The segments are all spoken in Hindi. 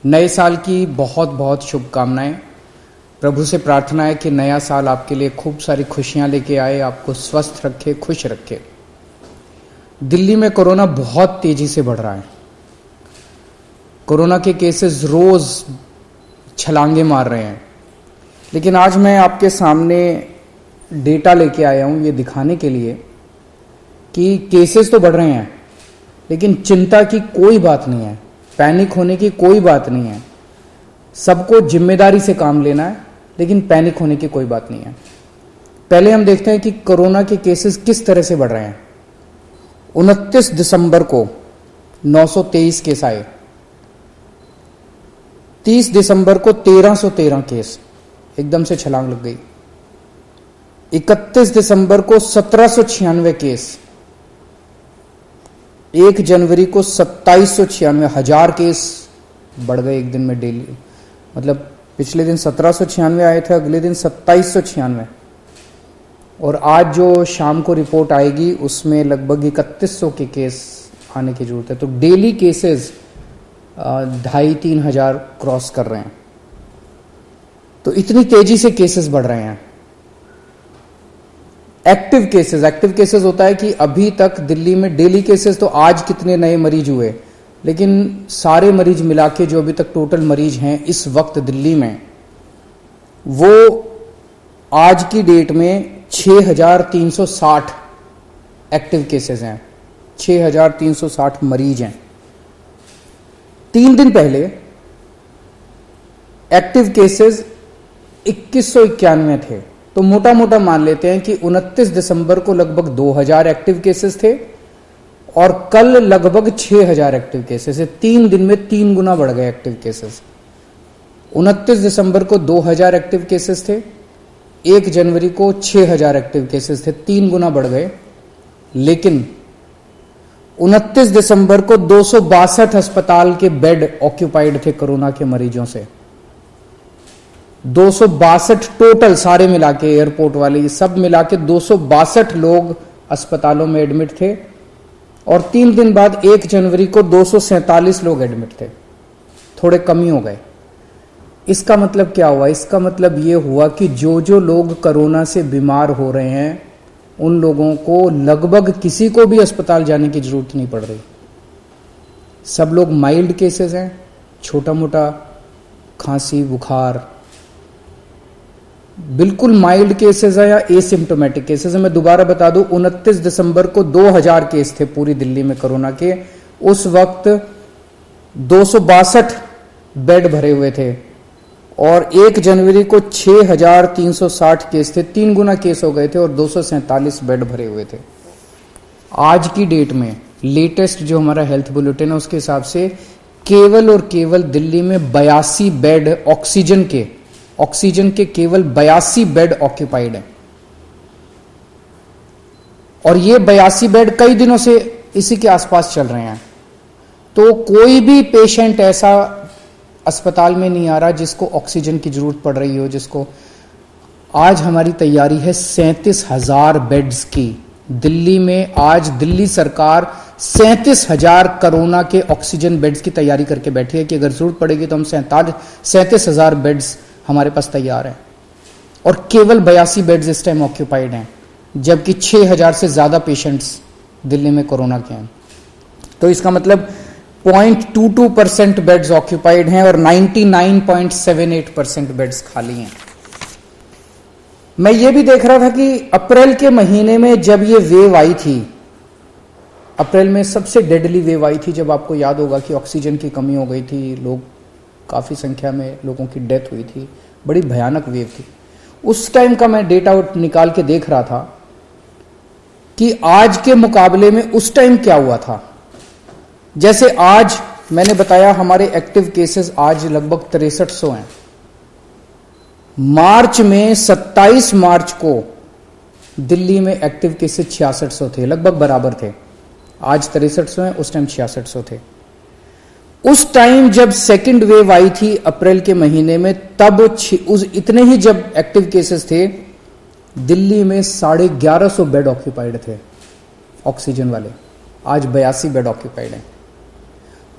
नए साल की बहुत बहुत शुभकामनाएं। प्रभु से प्रार्थना है कि नया साल आपके लिए खूब सारी खुशियां लेके आए, आपको स्वस्थ रखे, खुश रखे। दिल्ली में कोरोना बहुत तेजी से बढ़ रहा है। कोरोना के केसेस रोज छलांगे मार रहे हैं, लेकिन आज मैं आपके सामने डेटा लेके आया हूं ये दिखाने के लिए कि केसेस तो बढ़ रहे हैं, लेकिन चिंता की कोई बात नहीं है, पैनिक होने की कोई बात नहीं है। सबको जिम्मेदारी से काम लेना है, लेकिन पैनिक होने की कोई बात नहीं है। पहले हम देखते हैं कि कोरोना के केसेस किस तरह से बढ़ रहे हैं। 29 दिसंबर को 923 केस आए, 30 दिसंबर को 1313 केस, एकदम से छलांग लग गई। 31 दिसंबर को 1796 केस, 1 जनवरी को 2796, 1000 केस बढ़ गए एक दिन में डेली। मतलब पिछले दिन 1796 आए थे, अगले दिन 2796, और आज जो शाम को रिपोर्ट आएगी उसमें लगभग 3100 के केस आने की जरूरत है। तो डेली केसेस 2500-3000 हजार क्रॉस कर रहे हैं। तो इतनी तेजी से केसेस बढ़ रहे हैं। एक्टिव केसेस होता है कि अभी तक दिल्ली में डेली केसेस, तो आज कितने नए मरीज हुए, लेकिन सारे मरीज मिला के जो अभी तक टोटल मरीज हैं इस वक्त दिल्ली में, वो आज की डेट में 6360 एक्टिव केसेस हैं, 6360 मरीज हैं। 3 दिन पहले एक्टिव केसेस 2191 थे। तो मोटा मोटा मान लेते हैं कि 29 दिसंबर को लगभग 2000 एक्टिव केसेस थे और कल लगभग 6000 एक्टिव केसेस है। 3 दिन में 3 गुना बढ़ गए एक्टिव केसेस। 29 दिसंबर को 2000 एक्टिव केसेस थे, 1 जनवरी को 6000 एक्टिव केसेस थे, 3 गुना बढ़ गए। लेकिन 29 दिसंबर को 262 अस्पताल के बेड ऑक्यूपाइड थे कोरोना के मरीजों से। 262 टोटल, सारे मिला के, एयरपोर्ट वाले सब मिला के 262 लोग अस्पतालों में एडमिट थे। और 3 दिन बाद 1 जनवरी को 247 लोग एडमिट थे, थोड़े कम ही हो गए। इसका मतलब क्या हुआ? इसका मतलब यह हुआ कि जो लोग कोरोना से बीमार हो रहे हैं उन लोगों को लगभग किसी को भी अस्पताल जाने की जरूरत नहीं पड़ रही। सब लोग माइल्ड केसेस हैं, छोटा मोटा खांसी बुखार, बिल्कुल माइल्ड केसेस है या एसिम्टोमेटिक केसेस है। मैं दोबारा बता दूं, 29 दिसंबर को 2000 केस थे पूरी दिल्ली में कोरोना के। उस वक्त 262 बेड भरे हुए थे और 1 जनवरी को 6360 केस थे, 3 गुना केस हो गए थे और 247 बेड भरे हुए थे। आज की डेट में लेटेस्ट जो हमारा हेल्थ बुलेटिन है उसके हिसाब से केवल और केवल दिल्ली में 82 बेड ऑक्सीजन के केवल 82 बेड ऑक्यूपाइड है। और ये 82 बेड कई दिनों से इसी के आसपास चल रहे हैं। तो कोई भी पेशेंट ऐसा अस्पताल में नहीं आ रहा जिसको ऑक्सीजन की जरूरत पड़ रही हो। जिसको आज हमारी तैयारी है 37,000 बेड्स की। दिल्ली में आज दिल्ली सरकार 37,000 कोरोना के ऑक्सीजन बेड्स की तैयारी करके बैठी है कि अगर जरूरत पड़ेगी तो हम 37,000 बेड्स हमारे पास तैयार है। और केवल 82 बेड्स इस टाइम ऑक्यूपाइड हैं, जबकि 6000 से ज्यादा पेशेंट्स दिल्ली में कोरोना के हैं। तो इसका मतलब 0.22% बेड्स ऑक्यूपाइड हैं और 99.78% बेड्स खाली हैं। मैं ये भी देख रहा था कि अप्रैल के महीने में जब ये वेव आई थी, अप्रैल में सबसे डेडली वेव आई थी, जब आपको याद होगा कि ऑक्सीजन की कमी हो गई थी, लोग काफी संख्या में लोगों की डेथ हुई थी, बड़ी भयानक वेव थी। उस टाइम का मैं डेटा निकाल के देख रहा था कि आज के मुकाबले में उस टाइम क्या हुआ था। जैसे आज मैंने बताया हमारे एक्टिव केसेस आज लगभग 6300 हैं। मार्च में 27 मार्च को दिल्ली में एक्टिव केसेस 6600 थे, लगभग बराबर थे। आज 6300 हैं, उस टाइम 6600 थे। उस टाइम जब सेकंड वेव आई थी अप्रैल के महीने में, तब इतने ही जब एक्टिव केसेस थे, दिल्ली में 1150 बेड ऑक्यूपाइड थे ऑक्सीजन वाले। आज 82 बेड ऑक्यूपाइड हैं।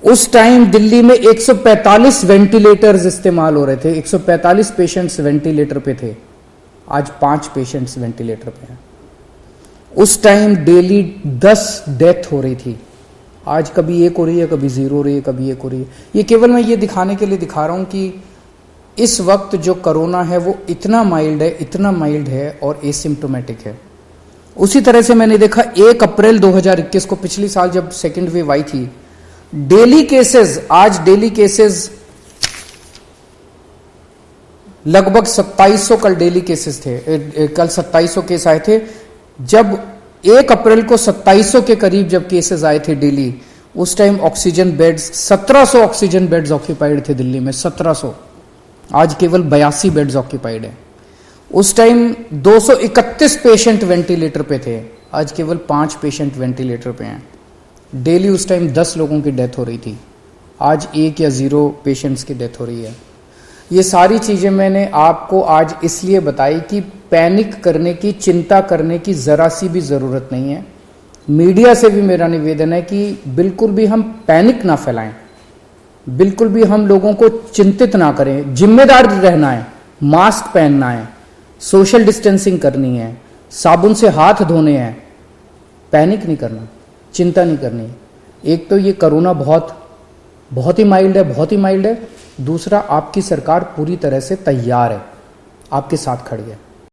उस टाइम दिल्ली में 145 वेंटिलेटर्स इस्तेमाल हो रहे थे, 145 पेशेंट्स वेंटिलेटर पे थे, आज 5 पेशेंट्स वेंटिलेटर पे हैं। उस टाइम डेली 10 डेथ हो रही थी, आज कभी 1 हो रही है, कभी 0 हो रही है, कभी 1 हो रही है। ये केवल मैं ये दिखाने के लिए दिखा रहा हूं कि इस वक्त जो कोरोना है वो इतना माइल्ड है, इतना माइल्ड है और एसिम्प्टोमेटिक है। उसी तरह से मैंने देखा 1 अप्रैल 2021 को, पिछली साल जब सेकेंड वेव आई थी, डेली केसेस, आज डेली केसेस लगभग 2700, कल डेली केसेस थे, कल 2700 केस आए थे। जब 1 अप्रैल को 2700 के करीब जब केसेस आए थे डेली, उस time oxygen beds 1700 oxygen beds occupied थे दिल्ली में, 1700। आज केवल 82 बेड्स ऑक्यूपाइड है। उस टाइम 231 पेशेंट वेंटिलेटर पे थे, आज केवल 5 पेशेंट वेंटिलेटर पे हैं। डेली उस टाइम 10 लोगों की डेथ हो रही थी, आज 1 या 0 पेशेंट्स की डेथ हो रही है। ये सारी चीजें मैंने आपको आज इसलिए बताई कि पैनिक करने की, चिंता करने की जरा सी भी जरूरत नहीं है। मीडिया से भी मेरा निवेदन है कि बिल्कुल भी हम पैनिक ना फैलाएं, बिल्कुल भी हम लोगों को चिंतित ना करें। जिम्मेदार रहना है, मास्क पहनना है, सोशल डिस्टेंसिंग करनी है, साबुन से हाथ धोने हैं, पैनिक नहीं करना, चिंता नहीं करनी। एक तो ये कोरोना बहुत ही माइल्ड है, बहुत ही माइल्ड है। दूसरा, आपकी सरकार पूरी तरह से तैयार है, आपके साथ खड़ी है।